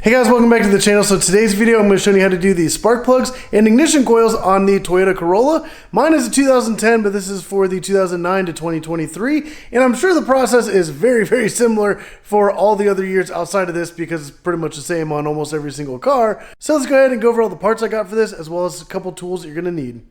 Hey guys, welcome back to the channel. So today's video, I'm going to show you how to do the spark plugs and ignition coils on the Toyota Corolla. Mine is a 2010, but this is for the 2009 to 2023. And I'm sure the process is very similar for all the other years outside of this because it's pretty much the same on almost every single car. So let's go ahead and go over all the parts I got for this, as well as a couple tools that you're going to need.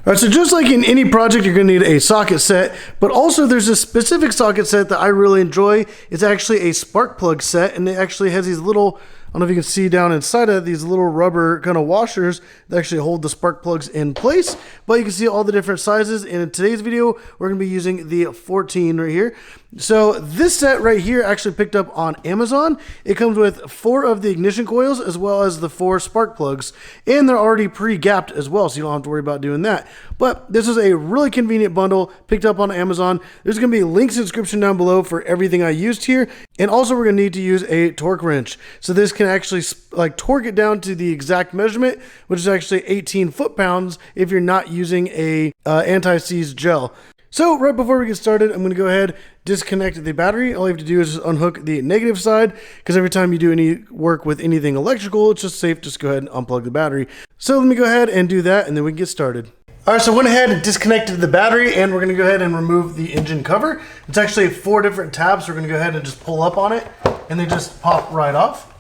All right, so just like in any project, you're going to need a socket set, but also there's a specific socket set that I really enjoy. It's actually a spark plug set, and it actually has these little, I don't know if you can see down inside of it, these little rubber kind of washers that actually hold the spark plugs in place. But you can see all the different sizes. And in today's video, we're going to be using the 14 right here. So this set right here actually picked up on Amazon. It comes with 4 of the ignition coils as well as the 4 spark plugs. And they're already pre-gapped as well, so you don't have to worry about doing that. But this is a really convenient bundle picked up on Amazon. There's going to be links in the description down below for everything I used here. And also we're going to need to use a torque wrench. So this can actually like torque it down to the exact measurement, which is actually 18 foot-pounds if you're not using a anti-seize gel. So right before we get started, I'm going to go ahead, disconnect the battery. All you have to do is just unhook the negative side, because every time you do any work with anything electrical, it's just safe, just go ahead and unplug the battery. So let me go ahead and do that, and then we can get started. All right, so I went ahead and disconnected the battery, and we're going to go ahead and remove the engine cover. It's actually 4 different tabs. We're going to go ahead and just pull up on it, and they just pop right off.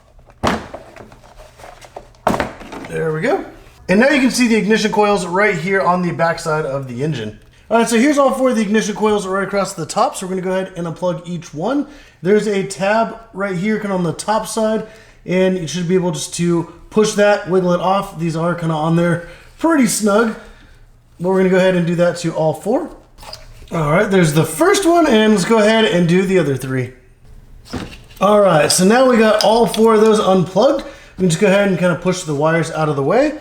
There we go. And now you can see the ignition coils right here on the backside of the engine. All right, so here's all 4 of the ignition coils right across the top. So we're gonna go ahead and unplug each one. There's a tab right here kind of on the top side, and you should be able just to push that, wiggle it off. These are kind of on there pretty snug, but we're gonna go ahead and do that to all 4. All right, there's the first one, and let's go ahead and do the other 3. All right, so now we got all 4 of those unplugged. We can just go ahead and kind of push the wires out of the way.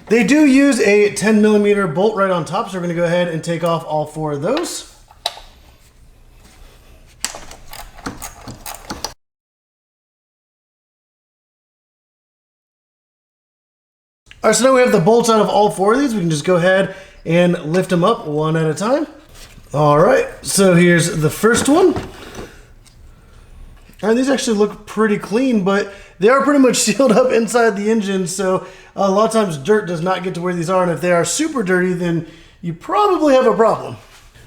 They do use a 10mm bolt right on top, so we're going to go ahead and take off all 4 of those. All right, so now we have the bolts out of all 4 of these. We can just go ahead and lift them up one at a time. All right, so here's the first one. And these actually look pretty clean, but they are pretty much sealed up inside the engine, so a lot of times dirt does not get to where these are, and if they are super dirty, then you probably have a problem.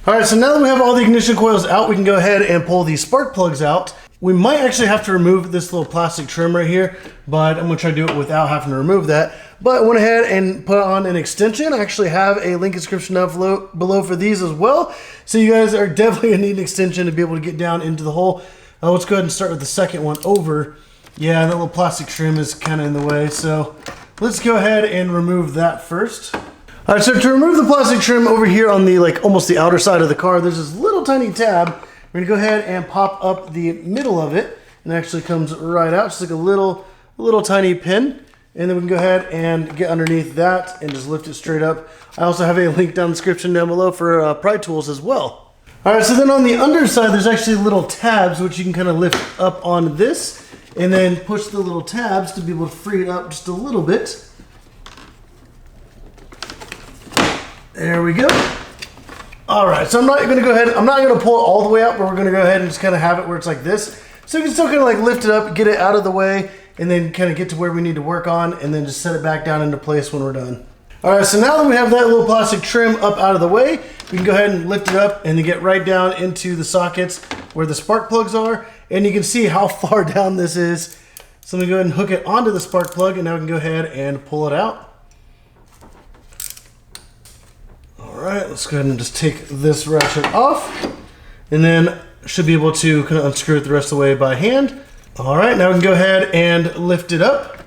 All right, so now that we have all the ignition coils out, we can go ahead and pull these spark plugs out. We might actually have to remove this little plastic trim right here, but I'm gonna try to do it without having to remove that. But I went ahead and put on an extension. I actually have a link in the description down below for these as well. So you guys are definitely gonna need an extension to be able to get down into the hole. Let's go ahead and start with the second one over. Yeah, that little plastic trim is kind of in the way, so let's go ahead and remove that first. All right, so to remove the plastic trim over here on the almost the outer side of the car, there's this little tiny tab. We're gonna go ahead and pop up the middle of it, and it actually comes right out, just like a little tiny pin. And then we can go ahead and get underneath that and just lift it straight up. I also have a link down in the description down below for pry tools as well. All right, so then on the underside, there's actually little tabs which you can kind of lift up on this and then push the little tabs to be able to free it up just a little bit. There we go. All right, so I'm not gonna pull it all the way out, but we're gonna go ahead and just kind of have it where it's like this. So you can still kind of like lift it up, get it out of the way, and then kind of get to where we need to work on, and then just set it back down into place when we're done. All right, so now that we have that little plastic trim up out of the way, we can go ahead and lift it up and then get right down into the sockets where the spark plugs are. And you can see how far down this is. So I'm gonna go ahead and hook it onto the spark plug, and now we can go ahead and pull it out. All right, let's go ahead and just take this ratchet off, and then should be able to kind of unscrew it the rest of the way by hand. All right, now we can go ahead and lift it up,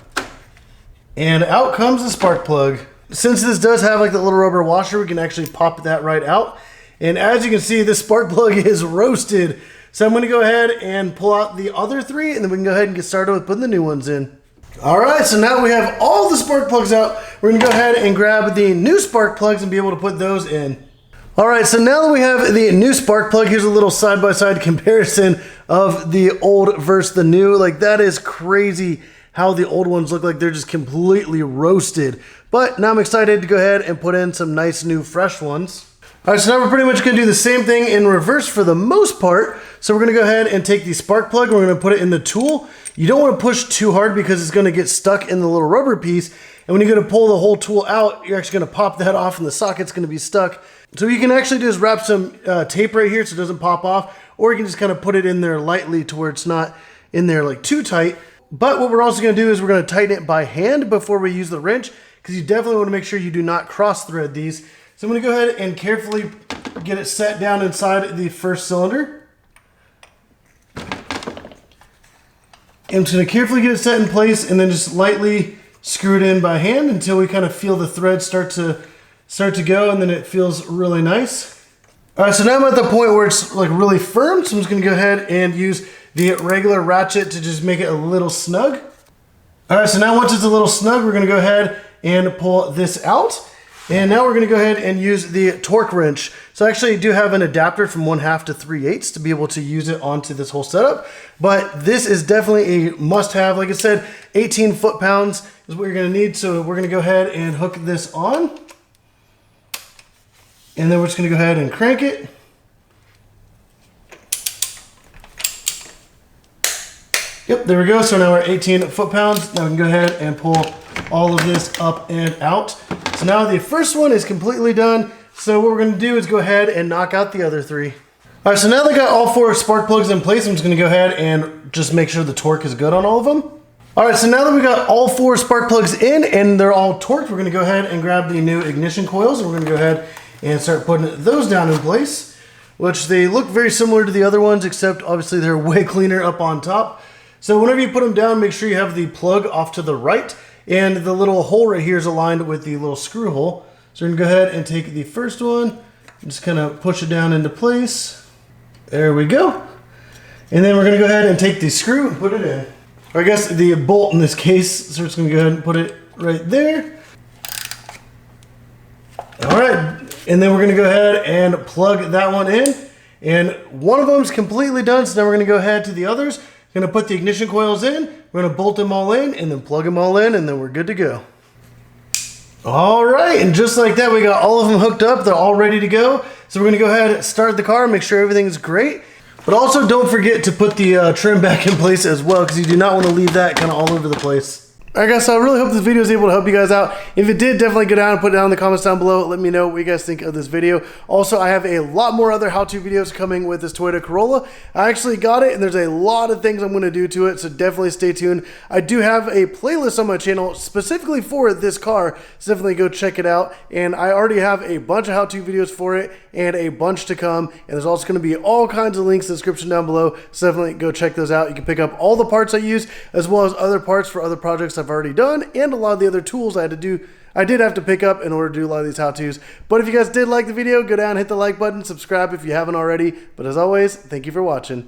and out comes the spark plug. Since this does have like the little rubber washer, we can actually pop that right out. And as you can see, this spark plug is roasted. So I'm gonna go ahead and pull out the other 3, and then we can go ahead and get started with putting the new ones in. All right, so now we have all the spark plugs out. We're gonna go ahead and grab the new spark plugs and be able to put those in. All right, so now that we have the new spark plug, here's a little side-by-side comparison of the old versus the new. Like, that is crazy how the old ones look like they're just completely roasted. But now I'm excited to go ahead and put in some nice new fresh ones. All right, so now we're pretty much gonna do the same thing in reverse for the most part. So we're gonna go ahead and take the spark plug, we're gonna put it in the tool. You don't wanna push too hard because it's gonna get stuck in the little rubber piece. And when you're gonna pull the whole tool out, you're actually gonna pop that off and the socket's gonna be stuck. So you can actually just wrap some tape right here so it doesn't pop off, or you can just kind of put it in there lightly to where it's not in there like too tight. But what we're also gonna do is we're gonna tighten it by hand before we use the wrench, because you definitely wanna make sure you do not cross thread these. So I'm gonna go ahead and carefully get it set down inside the first cylinder. I'm just gonna carefully get it set in place and then just lightly screw it in by hand until we kind of feel the thread start to go, and then it feels really nice. All right, so now I'm at the point where it's like really firm, so I'm just gonna go ahead and use the regular ratchet to just make it a little snug. All right, so now once it's a little snug, we're gonna go ahead and pull this out. And now we're gonna go ahead and use the torque wrench. So I actually do have an adapter from 1/2 to 3/8 to be able to use it onto this whole setup. But this is definitely a must-have. Like I said, 18 foot-pounds is what you're gonna need. So we're gonna go ahead and hook this on. And then we're just gonna go ahead and crank it. Yep, there we go. So now we're 18 foot-pounds. Now we can go ahead and pull all of this up and out. So now the first one is completely done. So what we're gonna do is go ahead and knock out the other three. All right, so now that I got all 4 spark plugs in place, I'm just gonna go ahead and just make sure the torque is good on all of them. All right, so now that we got all 4 spark plugs in and they're all torqued, we're gonna go ahead and grab the new ignition coils, and we're gonna go ahead and start putting those down in place, which they look very similar to the other ones, except obviously they're way cleaner up on top. So whenever you put them down, make sure you have the plug off to the right, and the little hole right here is aligned with the little screw hole. So we're gonna go ahead and take the first one, and just kind of push it down into place. There we go. And then we're gonna go ahead and take the screw and put it in. Or I guess the bolt in this case. So we're just gonna go ahead and put it right there. All right, and then we're gonna go ahead and plug that one in. And one of them is completely done, so now we're gonna go ahead to the others. Gonna put the ignition coils in, we're gonna bolt them all in, and then plug them all in, and then we're good to go. All right, and just like that, we got all of them hooked up. They're all ready to go. So we're gonna go ahead and start the car, make sure everything's great. But also don't forget to put the trim back in place as well, because you do not want to leave that kind of all over the place. All right, guys, so I really hope this video is able to help you guys out. If it did, definitely go down and put it down in the comments down below. Let me know what you guys think of this video. Also, I have a lot more other how-to videos coming with this Toyota Corolla. I actually got it, and there's a lot of things I'm going to do to it, so definitely stay tuned. I do have a playlist on my channel specifically for this car, so definitely go check it out. And I already have a bunch of how-to videos for it and a bunch to come. And there's also going to be all kinds of links in the description down below, so definitely go check those out. You can pick up all the parts I use, as well as other parts for other projects I've already done, and a lot of the other tools I did have to pick up in order to do a lot of these how-tos. But if you guys did like the video, go down, hit the like button, subscribe if you haven't already. But as always, thank you for watching.